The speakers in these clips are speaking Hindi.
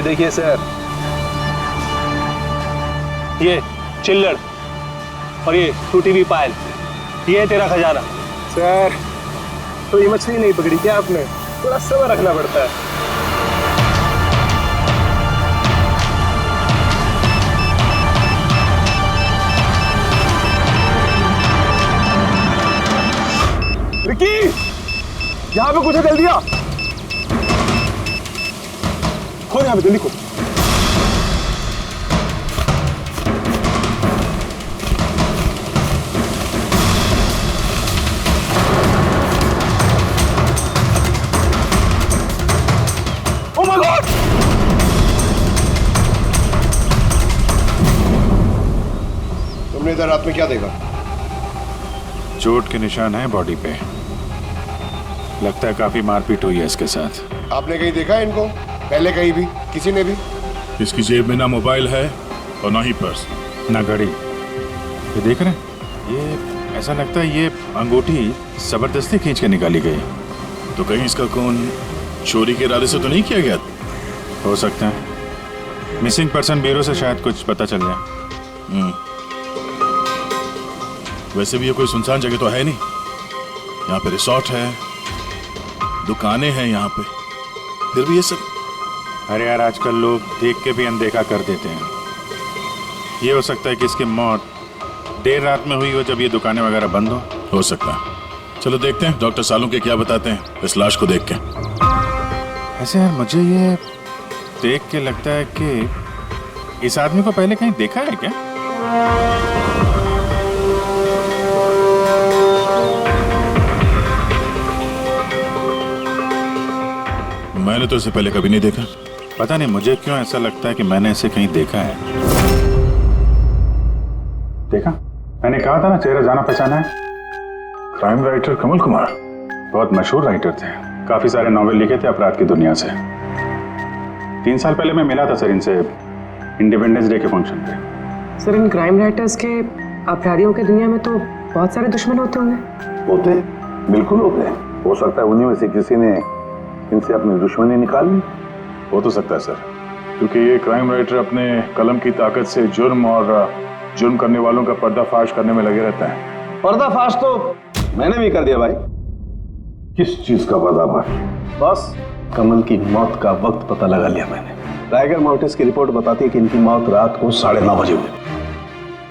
देखिए सर, ये चिल्लड़ और ये टूटी हुई पायल, ये है तेरा खजाना। सर, तो ये मछली नहीं पकड़ी क्या आपने? थोड़ा सब्र रखना पड़ता है। विक्की, यहाँ पे कुछ है, जल्दी आ। खोल यहाँ पे, जल्दी खोल। Oh my God! तुमने इधर रात में क्या देखा? चोट के निशान हैं बॉडी पे। लगता है काफी मारपीट हुई है इसके साथ। आपने कहीं देखा है इनको पहले? कहीं भी? किसी ने भी? इसकी जेब में ना मोबाइल है और ना ही पर्स, ना घड़ी। ये देख रहे हैं, ये ऐसा लगता है ये अंगूठी जबरदस्ती खींच के निकाली गई। तो कहीं इसका खून चोरी के इरादे से तो नहीं किया गया? हो सकता है। मिसिंग पर्सन ब्यूरो से शायद कुछ पता चल जाए। वैसे भी ये कोई सुनसान जगह तो है नहीं। यहाँ पे रिसोर्ट है, दुकानें हैं यहाँ पे, फिर भी ये सब। अरे यार, आजकल लोग देख के भी अनदेखा कर देते हैं। ये हो सकता है कि इसकी मौत देर रात में हुई हो, जब ये दुकानें वगैरह बंद हो सकता है। चलो देखते हैं डॉक्टर सालुंके क्या बताते हैं इस लाश को देख के। ऐसे यार, मुझे ये देख के लगता है कि इस आदमी को पहले कहीं देखा है क्या? मैंने तो इसे पहले कभी नहीं देखा। पता नहीं मुझे क्यों ऐसा लगता है कि मैंने इसे कहीं देखा है। देखा, मैंने कहा था ना, चेहरा जाना पहचाना है। क्राइम राइटर कमल कुमार, बहुत मशहूर राइटर थे। काफी सारे नॉवेल लिखे थे अपराध की दुनिया से। 3 साल पहले मैं मिला था सर इनसे इंडिपेंडेंस डे के फंक्शन पे। सर, इन क्राइम राइटर्स के अपराधियों के दुनिया में तो बहुत सारे दुश्मन होते होंगे। होते, बिल्कुल होते हैं। हो सकता है उन्हीं में से किसी ने इनसे अपनी दुश्मनी निकाल ली। हो तो सकता है सर, क्योंकि ये क्राइम राइटर अपने कलम की ताकत से जुर्म और जुर्म करने वालों का पर्दाफाश करने में लगे रहता है। पर्दाफाश तो मैंने भी कर दिया भाई। किस चीज का पर्दाफाश? बस कमल की मौत का वक्त पता लगा लिया मैंने। टाइगर मोटर्स की रिपोर्ट बताती है कि इनकी मौत रात को 9:30 बजे हुई।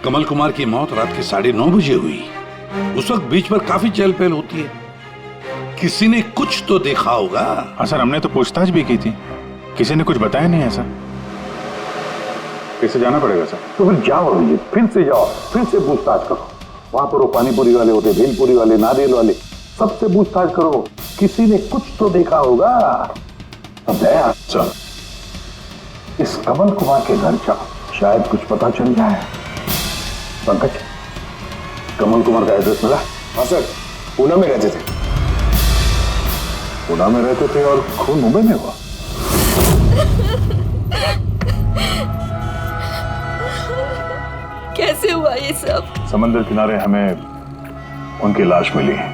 कमल कुमार की मौत रात के 9:30 बजे हुई। उस वक्त बीच पर काफी चहल पहल होती है। किसी ने कुछ तो देखा होगा। हाँ सर, हमने तो पूछताछ भी की थी, किसी ने कुछ बताया नहीं ऐसा। कैसे जाना पड़ेगा सर? तो फिर जाओ, फिर से जाओ, फिर से पूछताछ करो। वहां पर वो पानीपुरी वाले होते, भेलपुरी वाले, नारियल वाले, सबसे पूछताछ करो। किसी ने कुछ तो देखा होगा। अब चल इस कमल कुमार के घर जाओ, शायद कुछ पता चल जाए। पंकज, कमल कुमार का एड्रेस मिला? हाँ सर, पूना में रहते थे। पुणे में रहते थे और खून मुंबई में हुआ। कैसे हुआ ये सब? समंदर किनारे हमें उनकी लाश मिली है।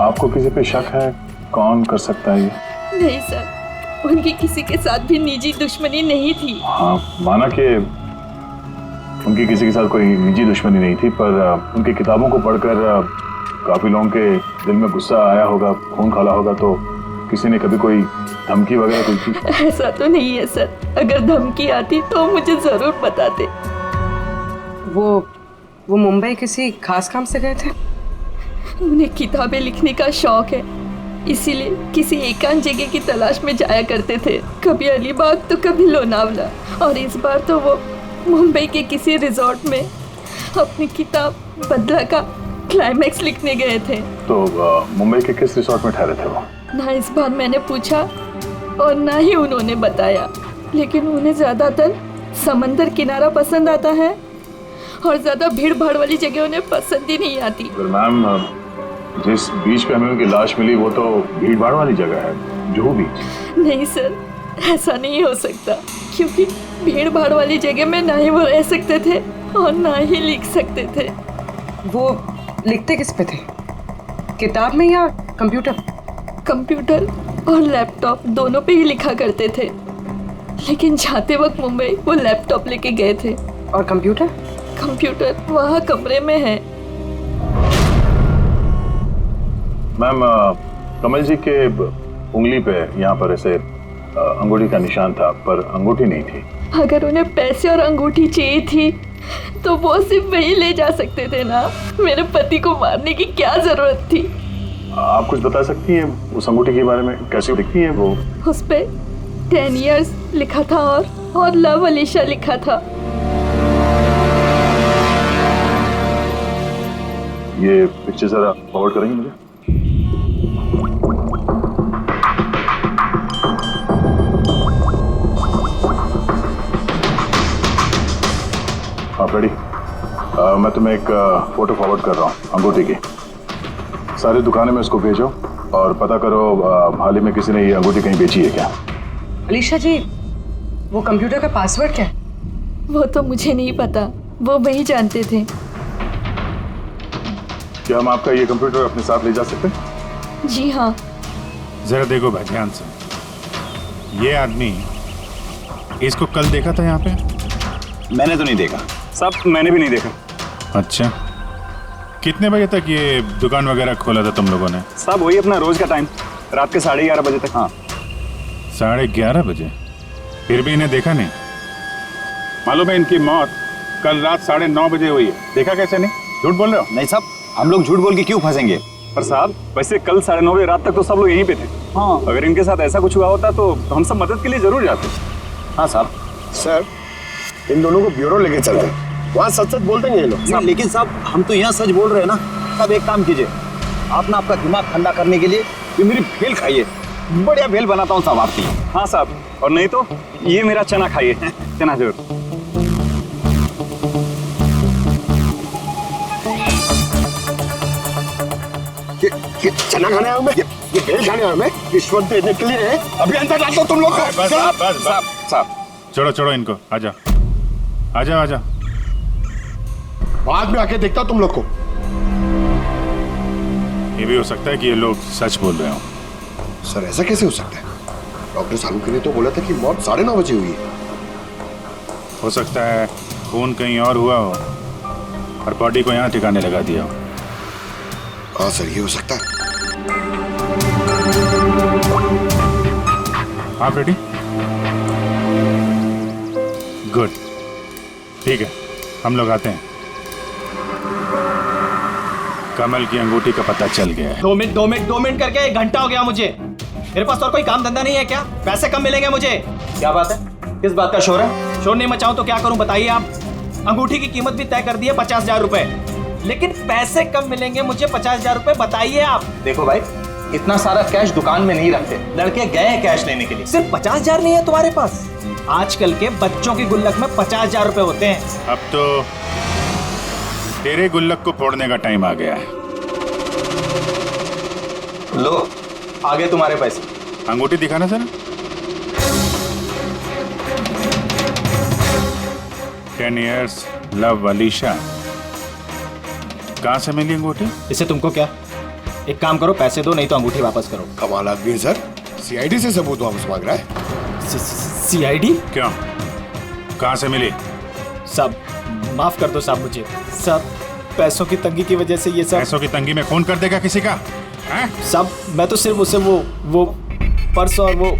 आपको किसी पे शक है? कौन कर सकता है ये? नहीं सर, उनकी किसी के साथ भी निजी दुश्मनी नहीं थी। हाँ, माना कि उनकी किसी के साथ कोई निजी दुश्मनी नहीं थी, पर उनकी किताबों को पढ़कर काफी लोगों के दिल में गुस्सा आया होगा, खून खौला होगा, तो किसी ने कभी कोई धमकी वगैरह कुछ की? ऐसा तो नहीं है सर, अगर धमकी आती तो मुझे जरूर बताते। वो मुंबई किसी खास काम से गए थे? उन्हें किताबें लिखने का शौक है, इसीलिए किसी एकांत जगह की तलाश में जाया करते थे। कभी अलीबाग तो कभी लोनावला, और इस बार तो वो मुंबई के किसी रिजॉर्ट में अपनी किताब बदला का क्लाइमैक्स लिखने गए थे। तो मुंबई के किस रिसोर्ट में ठहरे थे वो? ना इस बार मैंने पूछा और ना ही उन्होंने बताया, लेकिन उन्हें ज्यादातर समंदर किनारा पसंद आता है और ज्यादा भीड़ भाड़ वाली जगह उन्हें पसंद ही नहीं आती। मैम, जिस बीच पे हमें उनकी लाश मिली वो तो भीड़ भाड़ वाली जगह है, जुहू बीच। नहीं सर, ऐसा नहीं हो सकता, क्योंकि भीड़ भाड़ वाली जगह में ना ही वो रह सकते थे और ना ही लिख सकते थे। वो लिखते किस पे थे? किताब में या कंप्यूटर? कंप्यूटर और लैपटॉप दोनों पे ही लिखा करते थे। लेकिन जाते वक्त मुंबई वो लैपटॉप लेके गए थे। और कंप्यूटर? कंप्यूटर वहाँ कमरे में है। मैम, कमल जी के उंगली पे यहाँ पर ऐसे अंगूठी का निशान था, पर अंगूठी नहीं थी। अगर उन्हें पैसे और अंगूठी चाहिए थी तो वो सिर्फ वही ले जा सकते थे ना। मेरे पति को मारने की क्या जरूरत थी? आप कुछ बता सकती हैं उस अंगूठी के बारे में, कैसी दिखती है वो? उस पे 10 years लिखा था और लव अलीशा लिखा था। ये पिक्चर जरा फॉरवर्ड करेंगे मुझे? आप रेडी? मैं तुम्हें एक फोटो फॉरवर्ड कर रहा हूँ अंगूठी की। सारी दुकानों में इसको भेजो और पता करो हाल ही में किसी ने ये अंगूठी कहीं बेची है क्या। अलीशा जी, वो कंप्यूटर का पासवर्ड क्या है? वो तो मुझे नहीं पता, वो वही जानते थे। क्या हम आपका ये कंप्यूटर अपने साथ ले जा सकते हैं? जी हाँ। जरा देखो भाई ध्यान से, ये आदमी, इसको कल देखा था यहाँ पे? मैंने तो नहीं देखा साहब, मैंने भी नहीं देखा। अच्छा, कितने बजे तक ये दुकान वगैरह खोला था तुम लोगों ने? साहब वही अपना रोज का टाइम, रात के 11:30 बजे तक। हाँ 11:30 बजे? फिर भी इन्हें देखा नहीं? मालूम है इनकी मौत कल रात 9:30 बजे हुई है, देखा कैसे नहीं? झूठ बोल रहे हो? नहीं साहब, हम लोग झूठ बोल के क्यों फंसेंगे? पर साहब वैसे कल 9:30 बजे रात तक तो सब लोग यहीं पे थे। हाँ। अगर इनके साथ ऐसा कुछ हुआ होता तो हम सब मदद के लिए जरूर जाते। हाँ साहब। सर, इन दोनों को ब्यूरो लेके चलते हैं, वहाँ सच सच बोलते हैं ये लोग। नहीं, लेकिन साहब हम तो यहाँ सच बोल रहे हैं ना। साहब एक काम कीजिए, आप ना आपका दिमाग ठंडा करने के लिए ये मेरी भेल खाइए, बढ़िया भेल बनाता हूँ साहब आपकी। हाँ साहब, और नहीं तो ये मेरा चना खाइए, चना जरूर। ये चना खाने आया हूँ मैं, ये भेल खाने आया हूँ मैं, रिश्वत देने के लिए है। अभी अंदर डाल दो तुम लोग को। साहब छोड़ो इनको, आजा आजा आजा। बाद में आके देखता हूँ तुम लोग को। ये भी हो सकता है कि ये लोग सच बोल रहे हो। सर ऐसा कैसे हो सकता है? डॉक्टर सालुंके ने तो बोला था कि मौत 9:30 बजे हुई है। हो सकता है खून कहीं और हुआ हो और बॉडी को यहाँ ठिकाने लगा दिया हो। हाँ सर, ये हो सकता है। आप रेडी? गुड, ठीक है, हम लोग आते हैं। कमल की अंगूठी का पता चल गया है। 2 मिनट करके 1 घंटा हो गया मुझे। मेरे पास और कोई काम धंधा नहीं है क्या? पैसे कम मिलेंगे मुझे। क्या बात है? किस बात का शोर है? शोर नहीं मचाऊं तो क्या करूं बताइए आप? अंगूठी की कीमत भी तय कर दी है 50,000 रुपए, लेकिन पैसे कम मिलेंगे मुझे 50,000 रुपए, बताइए आप। देखो भाई, इतना सारा कैश दुकान में नहीं रखते, लड़के गए हैं कैश लेने के लिए। सिर्फ 50,000 नहीं है तुम्हारे पास? आजकल के बच्चों की गुल्लक में 50,000 रुपए होते हैं। अब तो तेरे गुल्लक को फोड़ने का टाइम आ गया है। लो, आगे तुम्हारे पैसे। अंगूठी दिखाना सर। 10 years love Alisha. कहाँ से मिली अंगूठी? इससे तुमको क्या? एक काम करो, पैसे दो, नहीं तो अंगूठी वापस करो। कमाल आदमी है सर, सीआईडी से सबूत वापस मांग रहा है। सीआईडी? क्यों, कहाँ से मिली? सब माफ कर दो साहब मुझे, सब पैसों की तंगी की वजह से ये सब। पैसों की तंगी में खून कर देगा किसी का? सब मैं तो सिर्फ उसे वो पर्स और वो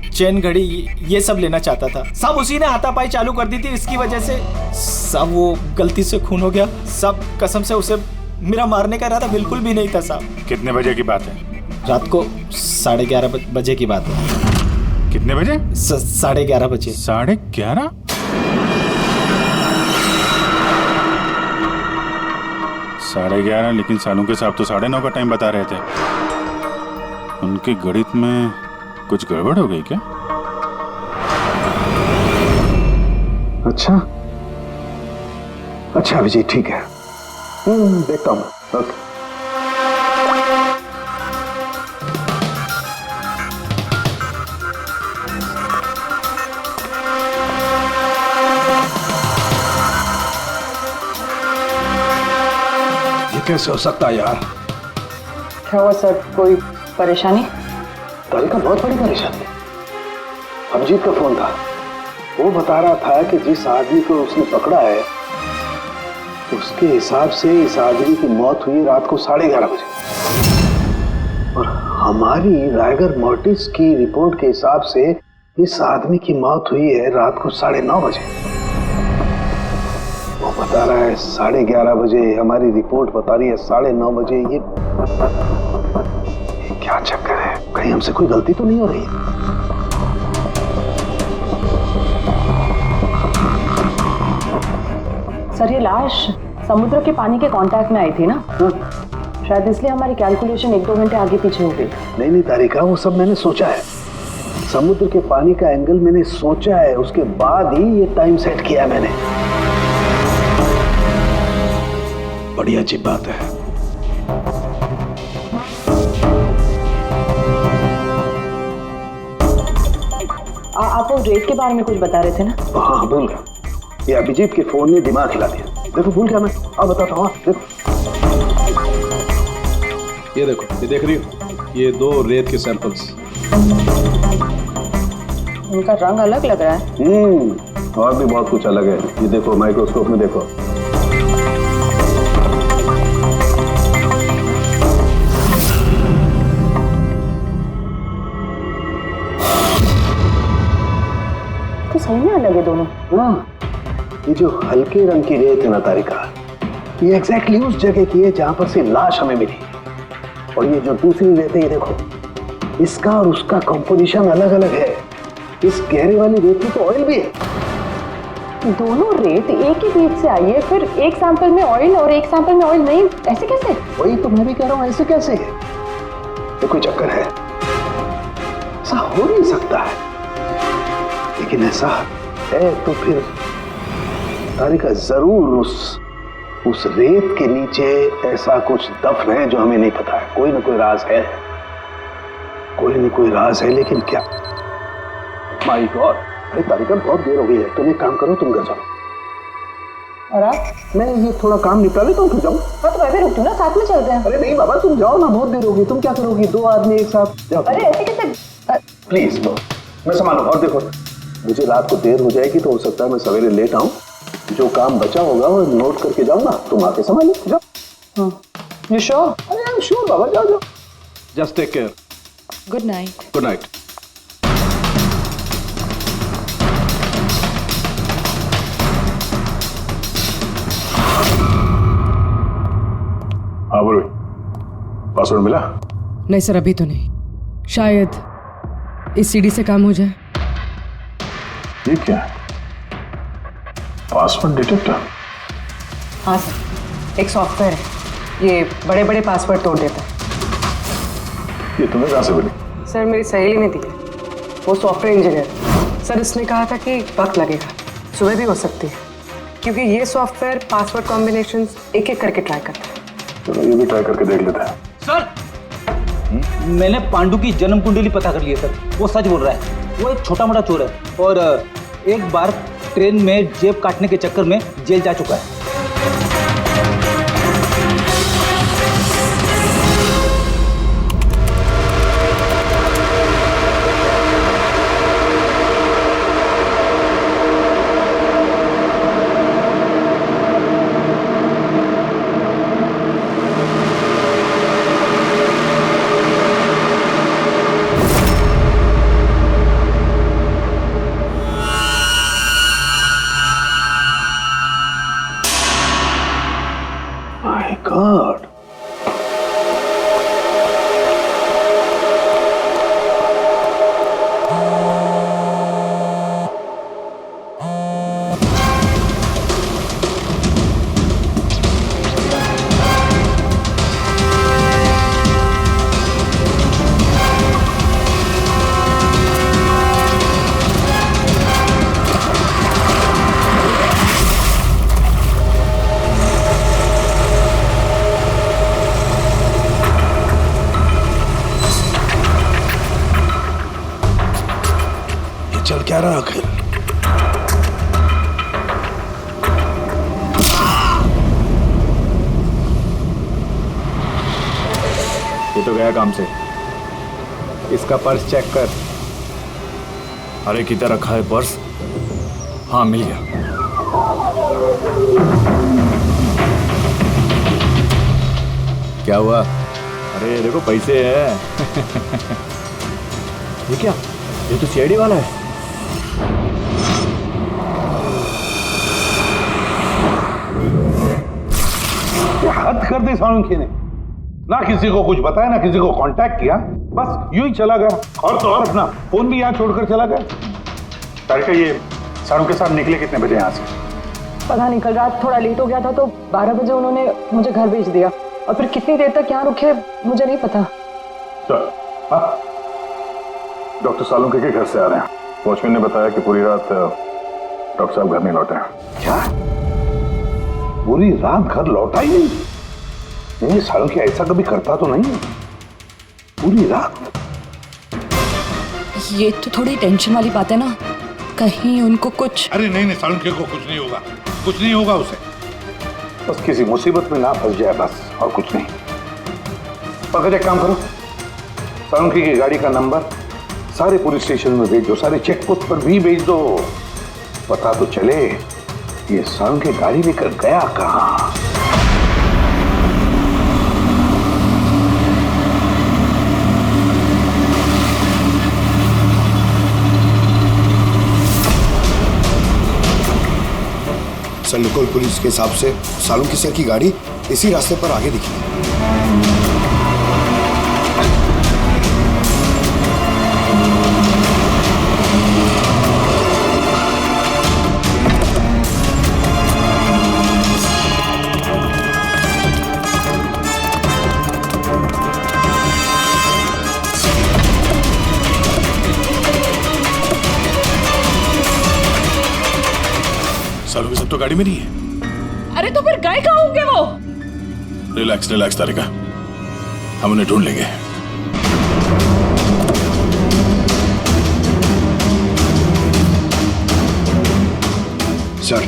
चेन घड़ी ये सब लेना चाहता था। सब उसी ने हाथापाई चालू कर दी थी, इसकी वजह से सब वो गलती से खून हो गया। सब कसम से उसे मेरा मारने का इरादा बिल्कुल भी नहीं था साहब। कितने बजे की बात है? रात को 11:30 बजे की बात है। कितने बजे? 11:30 बजे। 11:30? साढ़े 11, लेकिन सालुंके साहब तो 9:30 का टाइम बता रहे थे। उनके गणित में कुछ गड़बड़ हो गई क्या? अच्छा अभिजीत, ठीक है, देखता हूँ। ओके। ये कैसे हो सकता है यार? क्या हुआ सर, कोई परेशानी? तारिका बहुत बड़ी परेशानी है। अभिजीत का फोन था, वो बता रहा था कि जिस आदमी को उसने पकड़ा है उसके हिसाब से इस आदमी की मौत हुई रात को 11:30 बजे, और हमारी रायगर मोर्टिस की रिपोर्ट के हिसाब से इस आदमी की मौत हुई है रात को 9:30 बजे। वो बता रहा है 11:30 बजे, हमारी रिपोर्ट बता रही है 9:30 बजे। ये क्या चक्कर है? कहीं हमसे कोई गलती तो नहीं हो रही है? सर ये लाश समुद्र के पानी के कांटेक्ट में आई थी ना, शायद इसलिए हमारी कैलकुलेशन 1-2 घंटे आगे पीछे हो गई। नहीं तारिका, वो सब मैंने सोचा है। समुद्र के पानी का एंगल मैंने सोचा है, उसके बाद ही ये टाइम सेट किया मैंने। बड़ी अजीब बात है। आप वो रेट के बारे में कुछ बता रहे थे ना? हाँ भूल गया, ये अभिजीत के फोन ने दिमाग हिला दिया। देखो भूल गया मैं, अब बताता हूँ। देखो ये देखो, ये देख रही हो, ये 2 रेत के सैंपल्स। उनका रंग अलग लग रहा है। और भी बहुत कुछ अलग है। ये देखो, माइक्रोस्कोप में देखो। तो सही में अलग है दोनों। हाँ, ये जो हल्के रंग की रेत है ना तारिका, ये एग्जैक्टली उस जगह की है जहां पर से लाश हमें मिली। और ये जो दूसरी रेत है, ये देखो, इसका और उसका कंपोजिशन अलग अलग है। इस गहरे वाली रेत में तो ऑयल भी है। दोनों रेत एक ही बीज से आई है, फिर एक सैंपल में ऑयल और एक सैंपल में ऑयल नहीं, ऐसे कैसे? वही तो मैं भी कह रहा हूं, ऐसे कैसे? ये कोई चक्कर है? ऐसा हो नहीं सकता है। लेकिन ऐसा है तो फिर तारिका जरूर उस रेत के नीचे ऐसा कुछ दफन है जो हमें नहीं पता है। कोई ना कोई राज है, कोई ना कोई राज है, लेकिन क्या? माय गॉड, अरे तारिका बहुत देर हो गई है। तुम एक काम करो, तुम घर जाओ और आप? मैं ये थोड़ा काम निपटा लेता हूँ, फिर जाऊँ। हाँ तो मैं भी रुकती हूँ ना, साथ में चलते हैं। अरे नहीं बाबा, तुम जाओ ना, बहुत देर होगी। तुम क्या करोगी? 2 आदमी एक साथ जाओ। अरे ऐसे कैसे? प्लीज लो, मैं संभालूं। और देखो, मुझे रात को देर हो जाएगी तो हो सकता है मैं सवेरे लेट आऊं। जो काम बचा होगा वो नोट करके जाऊंगा, तुम आके संभालो। जाओ। You sure? अरे आई एम श्योर बाबा, जाओ जाओ। Just take care. Good night. Good night. हाँ बोलो, पासवर्ड मिला? नहीं सर, अभी तो नहीं। शायद इस सीडी से काम हो जाए। ये क्या है? Password detector? हाँ सर, एक सॉफ्टवेयर है, ये बड़े बड़े पासवर्ड तोड़ देता है। ये तुम्हें कहाँ से मिली? सर मेरी सहेली ने दी है, वो सॉफ्टवेयर इंजीनियर। सर इसने कहा था कि वक्त लगेगा, सुबह भी हो सकती है, क्योंकि ये सॉफ्टवेयर पासवर्ड कॉम्बिनेशंस एक एक करके ट्राई करता है। चलो ये भी ट्राई करके देख लेते हैं। सर मैंने पांडु की जन्म कुंडली पता कर ली है सर। वो सच बोल रहा है, वो एक छोटा मोटा चोर है और एक बार ट्रेन में जेब काटने के चक्कर में जेल जा चुका है। My God. चल क्या रहा आखिर? ये तो गया काम से। इसका पर्स चेक कर। अरे किधर रखा है पर्स? हाँ मिल गया। क्या हुआ? अरे देखो पैसे हैं। ये क्या? ये तो सीआईडी वाला है। हद कर दी सालुंखे ने, ना किसी को कुछ बताया ना किसी को कांटेक्ट किया, बस यूं ही चला गया। और तो और अपना फोन भी यहाँ छोड़कर चला गया। तारिका, ये सालुंखे साहब निकले कितने बजे यहाँ से? पता नहीं, कल रात थोड़ा लेट हो गया था तो 12 बजे उन्होंने मुझे घर भेज दिया, और फिर कितनी देर तक यहाँ रुके मुझे नहीं पता। चल, हाँ, डॉक्टर सालुंखे के घर से आ रहे हैं। वॉचमैन ने बताया कि पूरी रात डॉक्टर साहब घर नहीं लौटे हैं। क्या पूरी रात घर लौटा ही नहीं? नहीं, सालुंखे ऐसा कभी करता तो नहीं। पूरी रात? ये तो थोड़ी टेंशन वाली बात है ना, कहीं उनको कुछ। अरे नहीं नहीं, सालुंखे को कुछ नहीं होगा, कुछ नहीं होगा उसे। बस किसी मुसीबत में ना फंस जाए, बस, और कुछ नहीं। पकड़, एक काम करो, सालुंखे की गाड़ी का नंबर सारे पुलिस स्टेशन में भेज दो, सारे चेक पोस्ट पर भी भेज दो। पता तो चले ये सालुंखे गाड़ी लेकर गया कहां। सर, लोकल पुलिस के हिसाब से सालुंखे सर की गाड़ी इसी रास्ते पर आगे दिखी। सालुंखे सब तो गाड़ी में नहीं है। अरे तो फिर गए कहाँ होंगे वो? रिलैक्स रिलैक्स तारिका, हम उन्हें ढूंढ लेंगे। सर,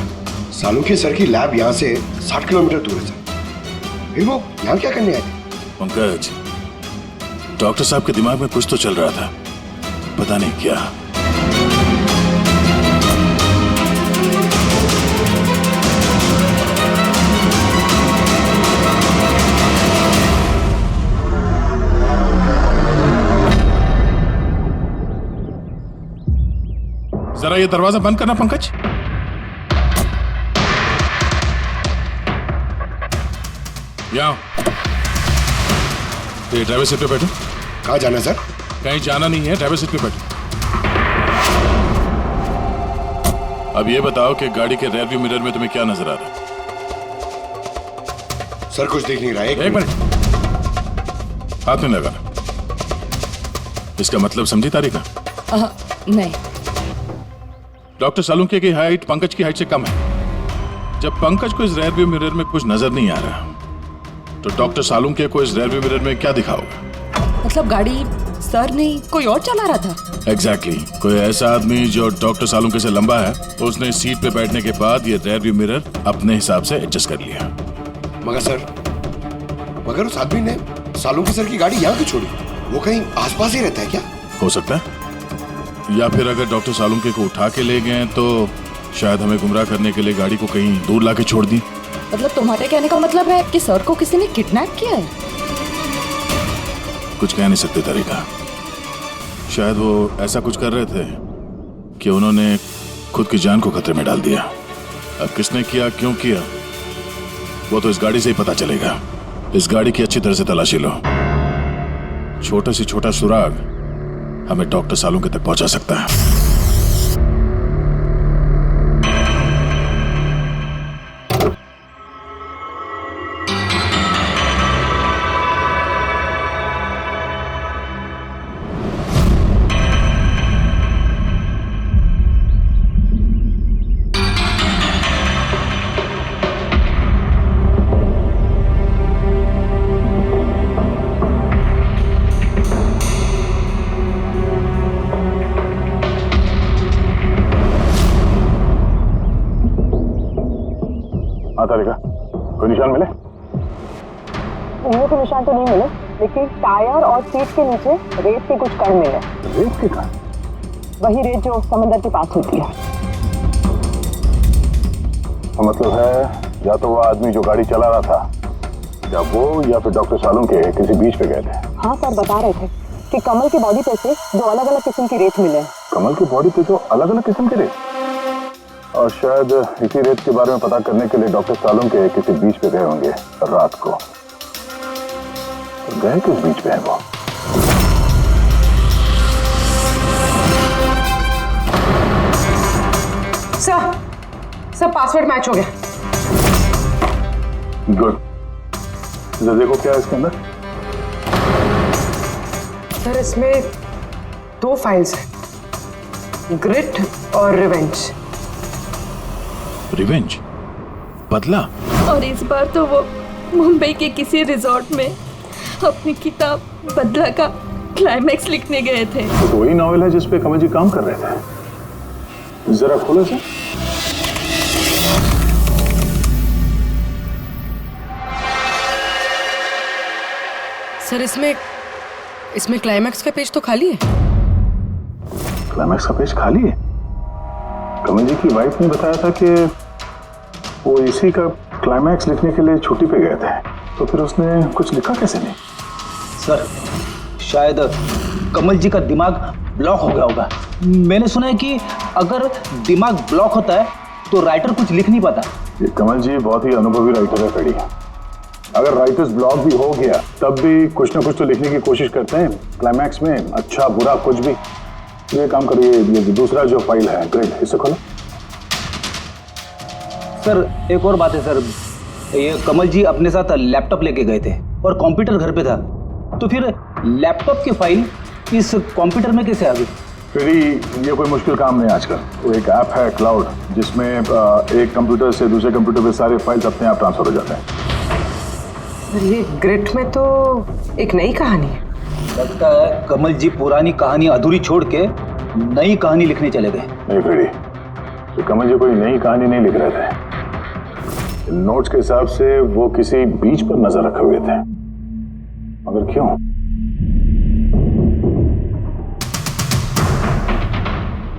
सालुंखे सर की लैब यहाँ से 60 किलोमीटर दूर है सर। फिर वो यहाँ क्या करने आए थे? पंकज, डॉक्टर साहब के दिमाग में कुछ तो चल रहा था, पता नहीं क्या। जरा ये दरवाजा बंद करना पंकज। यहाँ ये ड्राइवर सीट पे बैठो। कहाँ जाना है सर? कहीं जाना नहीं है, ड्राइवर सीट पे बैठो। अब ये बताओ कि गाड़ी के रियर व्यू मिरर में तुम्हें क्या नजर आ रहा है? सर कुछ दिख नहीं रहा है। एक मिनट, हाथ में लगाना। इसका मतलब समझी तारिका? नहीं। डॉक्टर सालुंखे की हाइट पंकज की हाइट से कम है। जब पंकज को इस रियर व्यू मिरर में कुछ नजर नहीं आ रहा, तो डॉक्टर सालुंखे को इस रियर व्यू मिरर में क्या दिखा होगा? मतलब गाड़ी सर नहीं कोई और चला रहा था? एग्जैक्टली, कोई ऐसा आदमी जो डॉक्टर सालुंखे से लंबा है, उसने सीट पे बैठने के बाद ये रियर व्यू मिरर अपने हिसाब से एडजस्ट कर लिया। मगर उस आदमी ने सालुंखे सर की गाड़ी यहाँ क्यों छोड़ी? वो कहीं आसपास ही रहता है क्या? हो सकता है, या फिर अगर डॉक्टर सालुंखे को उठा के ले गए तो शायद हमें गुमराह करने के लिए गाड़ी को कहीं दूर लाके छोड़ दी। मतलब तुम्हारे कहने का मतलब है कि सर को किसी ने किडनैप किया है? कुछ कह नहीं सकते तारिका, शायद वो ऐसा कुछ कर रहे थे कि उन्होंने खुद की जान को खतरे में डाल दिया। अब किसने किया, क्यों किया, वो तो इस गाड़ी से ही पता चलेगा। इस गाड़ी की अच्छी तरह से तलाशी लो, छोटा से छोटा सुराग हमें डॉक्टर सालुंखे तक पहुंचा सकता है। तारिका, कोई निशान मिले? उंगलियों के निशान तो नहीं मिले, लेकिन टायर और सीट के नीचे रेत के कुछ कण मिले। रेत के कण? वही रेत जो समंदर के पास होती है। मतलब है या तो वो आदमी जो गाड़ी चला रहा था, या वो या फिर डॉक्टर सालुंके के किसी बीच पे गए थे। हाँ सर, बता रहे थे कि कमल की बॉडी पे से 2 अलग अलग किस्म की रेत मिले हैं। कमल की बॉडी पे तो अलग अलग किस्म के रेत, और शायद इसी रेत के बारे में पता करने के लिए डॉक्टर सालुंके के किसी बीच पे गए होंगे रात को। गए किस बीच पे है वो? सर पासवर्ड मैच हो गया। गुड। जरा देखो क्या है इसके अंदर। सर इसमें 2 फाइल्स हैं, ग्रिट और रिवेंज। रिवेंज? बदला? और इस बार तो वो मुंबई के किसी रिजॉर्ट में अपनी किताब बदला का क्लाइमैक्स लिखने गए थे। तो वही नॉवेल है जिसपे कमल जी काम कर रहे थे। जरा खोलो सर। सर इसमें क्लाइमैक्स का पेज तो खाली है। क्लाइमैक्स का पेज खाली है? कमल जी की वाइफ ने बताया था कि वो इसी का क्लाइमैक्स लिखने के लिए छुट्टी पे गए थे, तो फिर उसने कुछ लिखा कैसे नहीं? सर शायद कमल जी का दिमाग ब्लॉक हो गया होगा। मैंने सुना है कि अगर दिमाग ब्लॉक होता है तो राइटर कुछ लिख नहीं पाता। ये कमल जी बहुत ही अनुभवी राइटर है पेड़ी। अगर राइटर्स ब्लॉक भी हो गया तब भी कुछ ना कुछ तो लिखने की कोशिश करते हैं क्लाइमैक्स में, अच्छा बुरा कुछ भी। ये काम करिए, ये दूसरा जो फाइल है ग्रिड, इसे खोलो। सर एक और बात है सर, ये कमल जी अपने साथ लैपटॉप लेके गए थे और कंप्यूटर घर पे था, तो फिर लैपटॉप की फाइल इस कंप्यूटर में कैसे आ गई? फिर ये कोई मुश्किल काम नहीं आजकल। वो एक ऐप है क्लाउड, जिसमें एक कंप्यूटर से दूसरे कंप्यूटर पे सारे फाइल्स अपने आप ट्रांसफर हो जाते हैं। सर ये ग्रिट में तो एक नई कहानी है। लगता है कमल जी पुरानी कहानी अधूरी छोड़ के नई कहानी लिखने चले गए। नहीं फिर तो कमल जी कोई नई कहानी नहीं लिख रहे थे। नोट्स के हिसाब से वो किसी बीच पर नजर रखे हुए थे, मगर क्यों?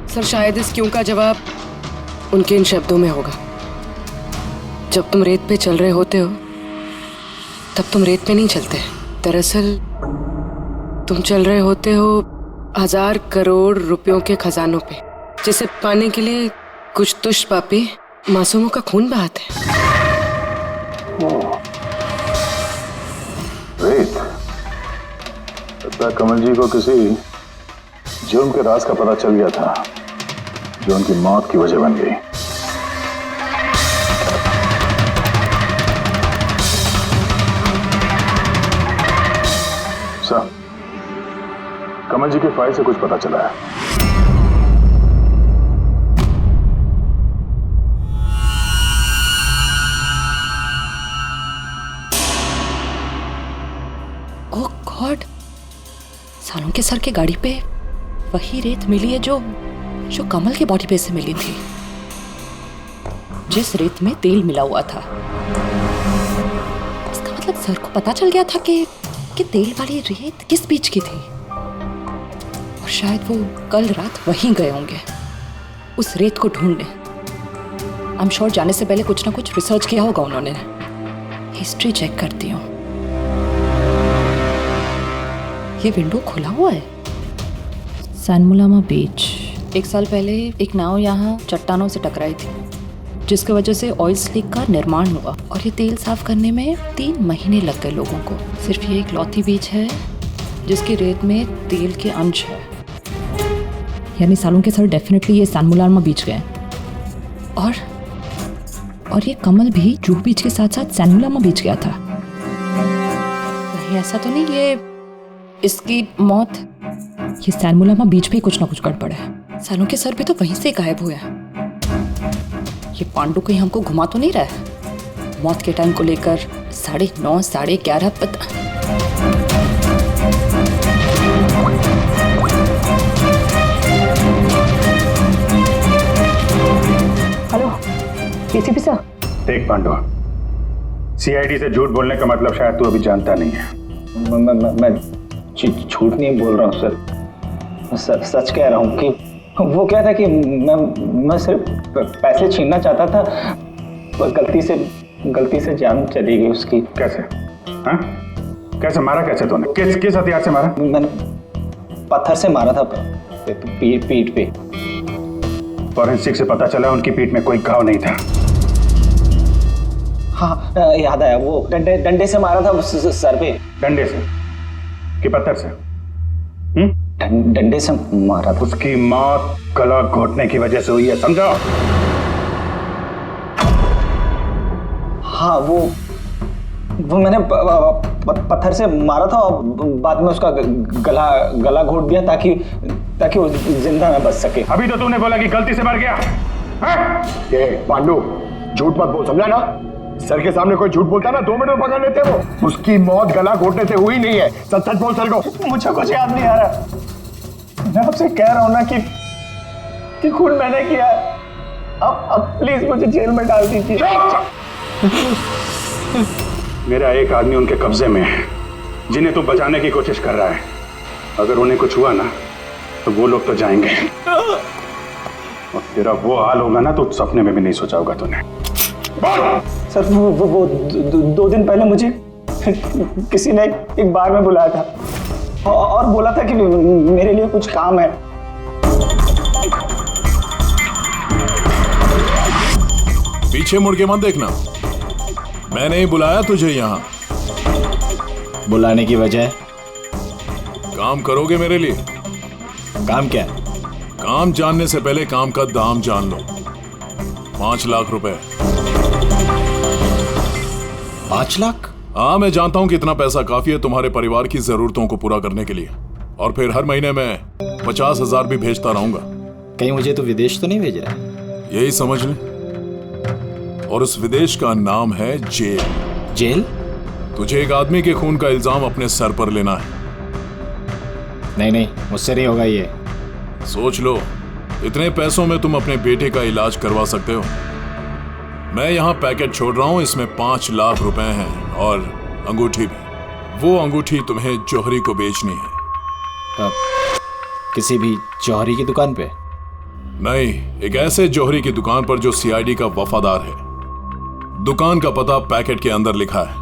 सर शायद इस क्यों का जवाब उनके इन शब्दों में होगा। जब तुम रेत पे चल रहे होते हो तब तुम रेत पे नहीं चलते। दरअसल तुम चल रहे होते हो 1000 करोड़ रुपयों के खजानों पे, जिसे पाने के लिए कुछ तुष्ट पापी मासूमों का खून बहाते हैं। रेत? लगता है कमल जी को किसी जुर्म के राज का पता चल गया था, जो उनकी मौत की वजह बन गई। सर, कमल जी के फाइल से कुछ पता चला है। ओह गॉड, सालुंके सर की गाड़ी पे वही रेत मिली है जो कमल की बॉडी पे से मिली थी, जिस रेत में तेल मिला हुआ था। इसका मतलब सर को पता चल गया था कि तेल वाली रेत किस बीच की थी, और शायद वो कल रात वहीं गए होंगे उस रेत को ढूंढने। आई एम श्योर जाने से पहले कुछ ना कुछ रिसर्च किया होगा उन्होंने। हिस्ट्री चेक करती हूँ। ये विंडो खुला हुआ है। सैनमुलामा बीच। 1 साल पहले एक नाव यहाँ चट्टानों से टकराई थी, जिसकी वजह से ऑयल स्लिक का निर्माण हुआ, और ये तेल साफ करने में 3 महीने लग गए लोगों को। सिर्फ ये इकलौती बीच है जिसकी रेत में तेल के अंश है। यानी सालुंके सर डेफिनेटली ये सैनमुलामा बीच गए, और ये कमल भी जुहू बीच के साथ साथ सैनमुलामा बीच गया था। नहीं ऐसा तो नहीं ये इसकी मौत, ये सैनमुलामा बीच पे कुछ ना कुछ गड़बड़ है। सालुंके सर भी तो वहीं से गायब हुए हैं। ये पांडु कहीं हमको घुमा तो नहीं रहा है? मौत के टाइम को लेकर 9:30 11:30 पता। Hello ACP sir. देख पांडु, सीआईडी से झूठ बोलने का मतलब शायद तू अभी जानता नहीं है। मैं झूठ नहीं बोल रहा हूँ सर, सच कह रहा हूँ कि वो क्या था कि मैं सिर्फ पैसे छीनना चाहता था। गलती से जान चली गई उसकी। कैसे? हाँ? कैसे मारा? कैसे तूने? किस हथियार से मारा? मैंने पत्थर से मारा था पीठ पे। फॉरेंसिक से पता चला उनकी पीठ में कोई घाव नहीं था। हाँ याद आया, वो डंडे से मारा था सर पे। डंडे से कि पत्थर से? डंडे से मारा था। उसकी मौत गला घोटने की वजह से हुई है, समझो? हाँ वो मैंने पत्थर से मारा था और बाद में उसका गला घोट दिया ताकि वो जिंदा ना बच सके। अभी तो तूने बोला कि गलती से मर गया। ये पांडु, झूठ मत बोल, समझा ना? सर के सामने कोई झूठ बोलता ना 2 मिनट में पकड़ लेते वो। उसकी मौत गला घोटने से हुई नहीं है। सच सच बोल सर को। मुझे कुछ याद नहीं आ रहा। मैं आपसे कह रहा हूं ना कि खून मैंने किया। अब प्लीज मुझे जेल में डाल दीजिए। मेरा एक आदमी उनके कब्जे में है जिन्हें तू बचाने की कोशिश कर रहा है। अगर उन्हें कुछ हुआ ना तो वो लोग तो जाएंगे और तेरा वो हाल होगा ना तो सपने में भी नहीं सोचा होगा तूने। सर वो 2 दिन पहले मुझे किसी ने एक बार में बुलाया था और बोला था कि मेरे लिए कुछ काम है। पीछे मुड़ के मत देखना, मैंने ही बुलाया तुझे यहाँ। बुलाने की वजह? काम करोगे मेरे लिए? काम क्या? काम जानने से पहले काम का दाम जान लो। 5 लाख रुपए। 5 लाख? हाँ, मैं जानता हूँ कि इतना पैसा काफी है तुम्हारे परिवार की जरूरतों को पूरा करने के लिए, और फिर हर महीने मैं 50,000 भी भेजता रहूंगा। कहीं मुझे तो विदेश तो नहीं भेज रहा? यही समझ ले। और उस विदेश का नाम है जेल। जेल? तुझे एक आदमी के खून का इल्जाम अपने सर पर लेना है। नहीं, मुझसे नहीं होगा ये। सोच लो, इतने पैसों में तुम अपने बेटे का इलाज करवा सकते हो। मैं यहाँ पैकेट छोड़ रहा हूँ, इसमें 5 लाख रुपए हैं और अंगूठी भी। वो अंगूठी तुम्हें जौहरी को बेचनी है। किसी भी जौहरी की दुकान पे? नहीं, एक ऐसे जौहरी की दुकान पर जो सीआईडी का वफादार है। दुकान का पता पैकेट के अंदर लिखा है।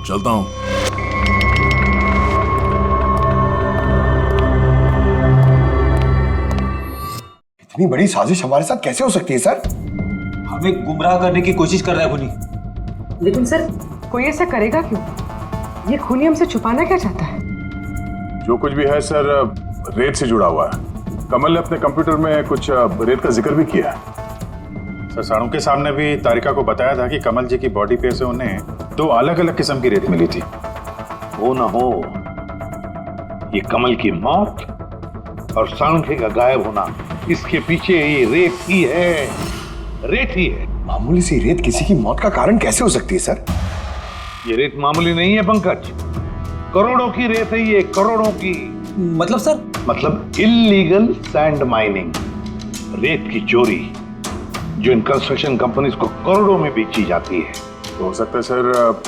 चलता हूं। इतनी बड़ी साजिश हमारे साथ कैसे हो सकती है सर? हमें गुमराह करने की कोशिश कर रहा है खूनी। लेकिन सर कोई ऐसा करेगा क्यों? ये खूनी हमसे छुपाना क्या चाहता है? जो कुछ भी है सर, रेत से जुड़ा हुआ है। कमल ने अपने कंप्यूटर में कुछ रेत का जिक्र भी किया है। सर, साड़ू के सामने भी तारिका को बताया था कि कमल जी की बॉडी पे से उन्हें 2 अलग अलग किस्म की रेत मिली थी। हो ना हो, ये कमल की मौत और साणुखे का गायब होना, इसके पीछे ये रेत ही है। रेत ही है। मामूली सी रेत किसी की मौत का कारण कैसे हो सकती है सर? ये रेत मामूली नहीं है पंकज, करोड़ों की रेत है ये, करोड़ों की। मतलब सर? मतलब इल्लीगल सैंड माइनिंग, रेत की चोरी, जो इन कंस्ट्रक्शन कंपनीज को करोड़ों में बेची जाती है। तो हो सकता है सर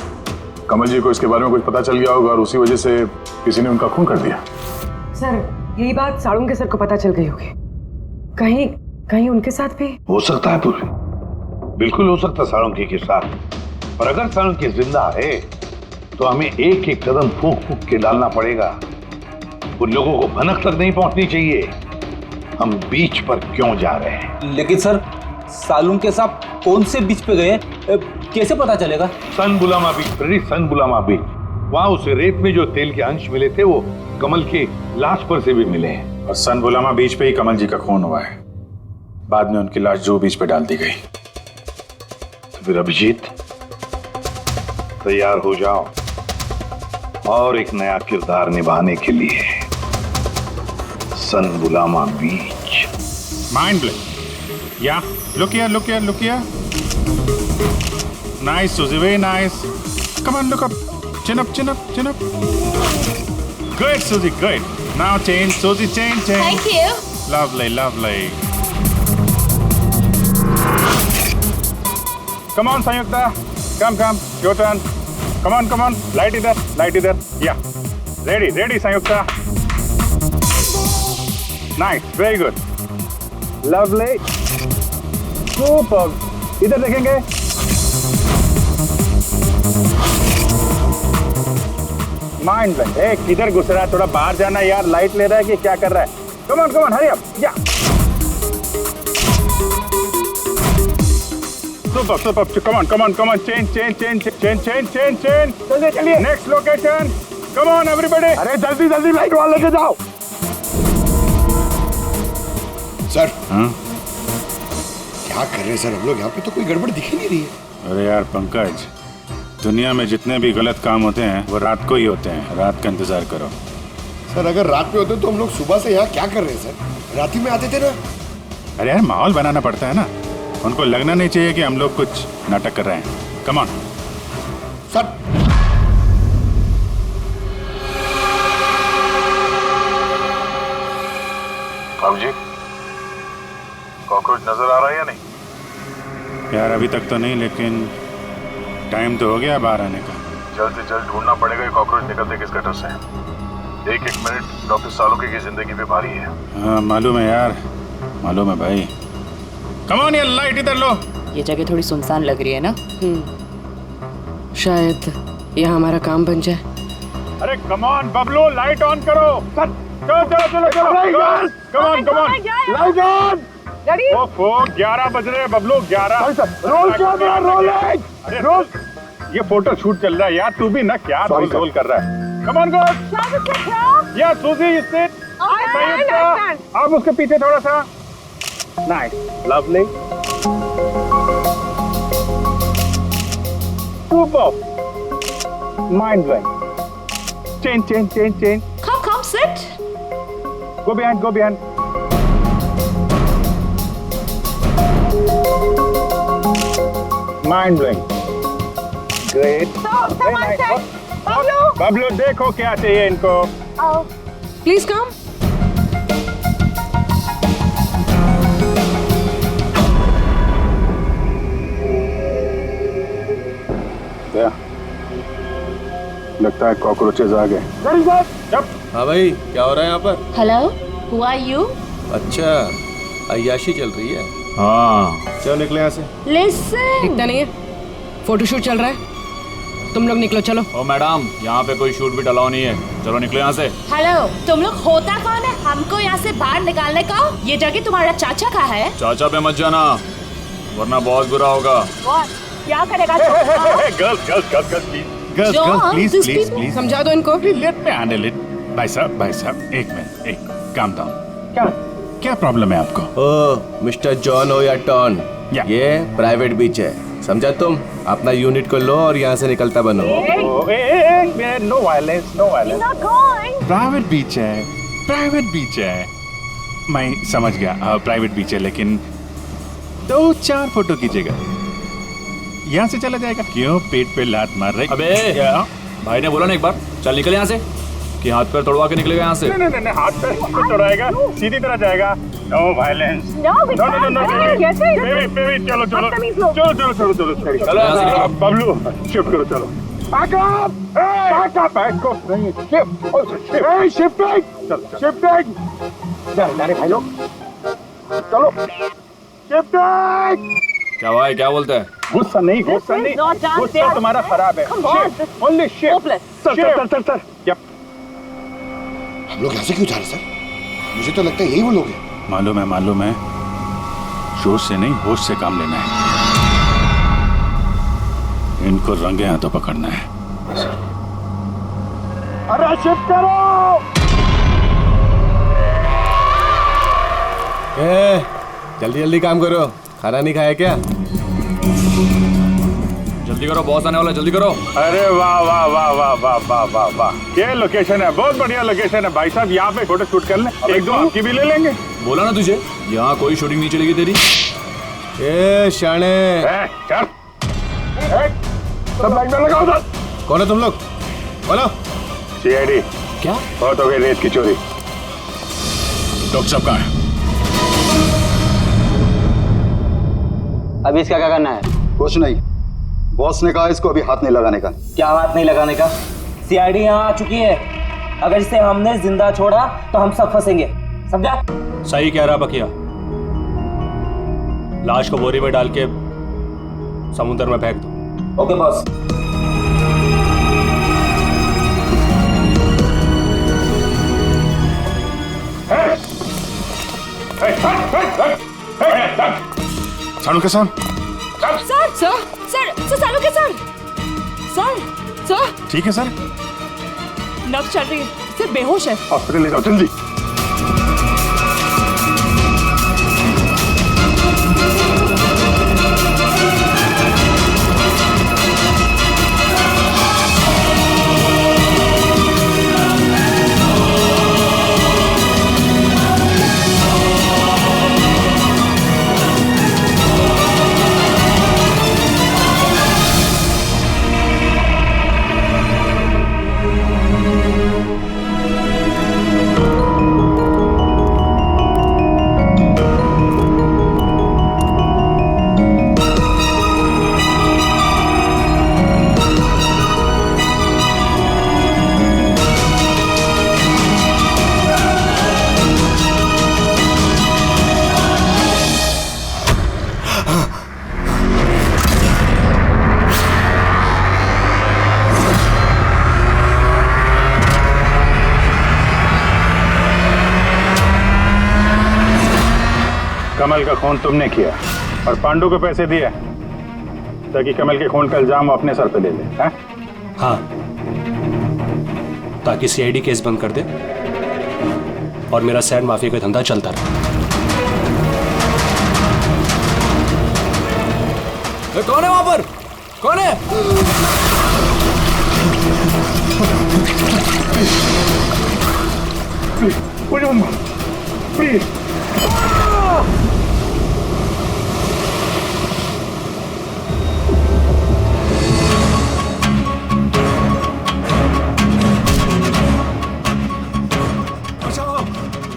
कमल जी को इसके बारे में कुछ पता चल गया होगा और उसी वजह से किसी ने उनका खून कर दिया। सर यही बात साड़ू के सर को पता चल गई होगी। कहीं उनके साथ भी हो सकता है पूरी, बिल्कुल हो सकता है साळुंखे के साथ। पर अगर साळुंखे जिंदा है तो हमें एक एक कदम फूंक फूंक के डालना पड़ेगा। उन लोगों को भनक तक नहीं पहुंचनी चाहिए हम बीच पर क्यों जा रहे हैं। लेकिन सर, सालुंखे साहब कौन से बीच पे गए, कैसे पता चलेगा? सन बुलामा बीच, सन बुलामा बीच। वहां उस रेत में जो तेल के अंश मिले थे वो कमल के लाश पर से भी मिले हैं। और सन बुलामा बीच पे ही कमल जी का खून हुआ है। बाद में उनकी लाश जो बीच पे डाल दी गई। तो फिर अभिजीत तैयार हो जाओ और एक नया किरदार निभाने के लिए। सन बुलामा beach. Mind blowing. Yeah, look here. Nice, Suzy, very nice. Come on, look up. Chin up. Good, Suzy, good. Now change, Suzy, change. Thank you. Lovely. Come on, Sanyukta. Come. Your turn. Come on. Light either. Yeah. Ready, Sanyukta. Nice, very good. Lovely. Super. इधर देखेंगे। Mind blank. किधर घुस रहा है? थोड़ा बाहर जाना यार। लाइट ले रहा है कि क्या कर रहा है? Come on hurry up. या सुपर कम ऑन चेंज चलिए next location. Come on everybody. अरे जल्दी जल्दी लाइट वाले लेके जाओ। सर क्या कर रहे हैं सर हम लोग? यहाँ पे तो कोई गड़बड़ दिख ही नहीं रही है। अरे यार पंकज, दुनिया में जितने भी गलत काम होते हैं वो रात को ही होते हैं। रात का इंतजार करो। सर अगर रात में होते तो हम लोग सुबह से यहाँ क्या कर रहे हैं सर? रात ही में आते थे ना। अरे यार माहौल बनाना पड़ता है ना। उनको लगना नहीं चाहिए कि हम लोग कुछ नाटक कर रहे हैं। Come on sir. Babu ji, cockroach नजर आ रहा है या नहीं? यार अभी तक तो नहीं, लेकिन टाइम तो हो गया बाहर आने का। जल्द से जल्द ढूंढना पड़ेगा ये कॉकरोच निकलते किस गटर से। एक मिनट डॉक्टर सालुके की जिंदगी पे भारी है। हाँ मालूम है यार, मालूम है भाई। कम ऑन यार, लाइट इधर लो। ये जगह थोड़ी सुनसान लग रही है ना। शायद यहाँ हमारा काम बन जाए। अरे come on Bablu, light on करो। चलो कम ऑन लाइट ऑन। ओफो 11 बज रहे हैं बबलू। 11 roll camera rolling. अरे रोल, ये फोटो शूट चल रहा है यार। तू भी ना क्या रोल कर रहा है। Come on go. या सुजी यू सिट। अब उसके पीछे थोड़ा सा। Nice lovely super mind blowing. Change Come sit. Go behind. Mind blowing. Great. Very nice. Bablu देखो क्या चाहिए इनको। Please come. लगता है कॉकरोचेज आ गए। हाँ भाई, क्या हो रहा है यहाँ पर? Hello. Who are you? अच्छा, अय्याशी चल रही है। हाँ, चलो निकले यहाँ से। Listen. दिखता नहीं है, फोटोशूट चल रहा है। तुम लोग निकलो चलो। ओ मैडम, यहाँ पे कोई शूट भी अलाउ नहीं है। चलो निकलो यहाँ से। हेलो, तुम लोग होता कौन है हमको यहाँ से बाहर निकालने का? ये जगह तुम्हारा चाचा का है। चाचा पे मत जाना, वरना बहुत बुरा होगा। क्या करेगा? Girls, please. समझा दो इनको। Let me handle it. भाई साहब, एक मिनट, काम डाउन। क्या प्रॉब्लम है आपको? ओ मिस्टर जॉन हो या टॉन, या। ये प्राइवेट बीच है, समझा तुम? अपना यूनिट को लो और यहाँ से निकलता बनो। No violence. प्राइवेट बीच है। मैं समझ गया, प्राइवेट बीच है, लेकिन 2-4 फोटो कीजिएगा। यहाँ से चला जाएगा। क्यों पेट पे लात मार रहे? अबे भाई ने बोला ना एक बार, चल निकल यहाँ से, कि हाथ पैर तोड़वा के निकलेगा यहाँ से। नहीं, हाथ पैर तोड़ाएगा, सीधी तरह जाएगा। No violence. नो बेबी, चलो। बबलू शिफ्ट करो, चलो। बैक अप नहीं, शिफ्टिंग। जाने भाई लोग, चलो शिफ्टिंग। क्या भाई, क्या बोलते हैं? गुस्सा नहीं, गुस्सा तुम्हारा खराब है। Only shift. सर। यप। हम लोग यहाँ से क्यों जा रहे सर? मुझे तो लगता है यही वो लोग हैं। मालूम है। जोश से नहीं, होश से काम लेना है। इनको रंगे हाथों पकड़ना है। अरे शिफ्ट करो। जल्दी काम करो, खाना नहीं खाया क्या? जल्दी करो, बॉस आने वाला, जल्दी करो। अरे वाह, क्या लोकेशन है, बहुत बढ़िया लोकेशन है भाई साहब। यहाँ पे फोटो शूट कर लें, 1-2 आपकी भी ले लेंगे। बोला ना तुझे, यहाँ कोई शूटिंग नहीं चलेगी तेरी। शाने, चल। सब लाइन में लगाओ सर। कौन है तुम लोग? बोलो। CID। क्या? बहुत हो गई रेत की चोरी। डॉक्टर साहब कहाँ है? अभी इसका क्या करना है? कुछ नहीं, बॉस ने कहा इसको अभी हाथ नहीं लगाने का। क्या हाथ नहीं लगाने का? CID यहाँ आ चुकी है, अगर इसे हमने जिंदा छोड़ा तो हम सब फंसेंगे, समझा? सही कह रहा बकिया। लाश को बोरी में डाल के समुद्र में फेंक दो। Okay boss. सानू के साथ सर सर सर सर सालू के सर सर सर ठीक है सर, नब्ज चल रही है सर, बेहोश है। हॉस्पिटल ले जाओ जल्दी। कमल का खून तुमने किया और पांडु को पैसे दिए ताकि कमल के खून का इल्जाम वो अपने सर पे ले ले, हैं? हाँ, ताकि सीआईडी केस बंद कर दे और मेरा सैंड माफिया का धंधा चलता रहे। कौन है वहां पर? कौन है? प्लीज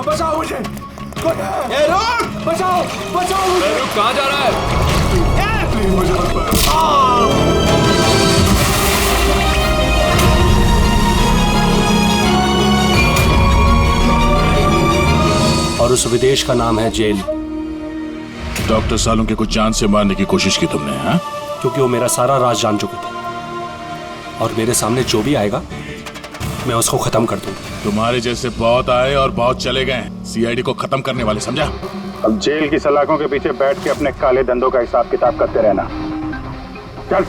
बचाओ मुझे। बचाओ बचाओ मुझे। कहाँ जा रहा है? प्लीज मुझे मत मारो। और उस विदेश का नाम है जेल। डॉक्टर सालों के कुछ जान से मारने की कोशिश की तुमने, हाँ? क्योंकि वो मेरा सारा राज जान चुके थे और मेरे सामने जो भी आएगा मैं उसको खत्म कर दूंगा। तुम्हारे जैसे बहुत आए और बहुत चले गए, सीआईडी को खत्म करने वाले, समझा? अब जेल की सलाखों के पीछे बैठ के अपने काले धंधों का हिसाब किताब करते रहना। चल।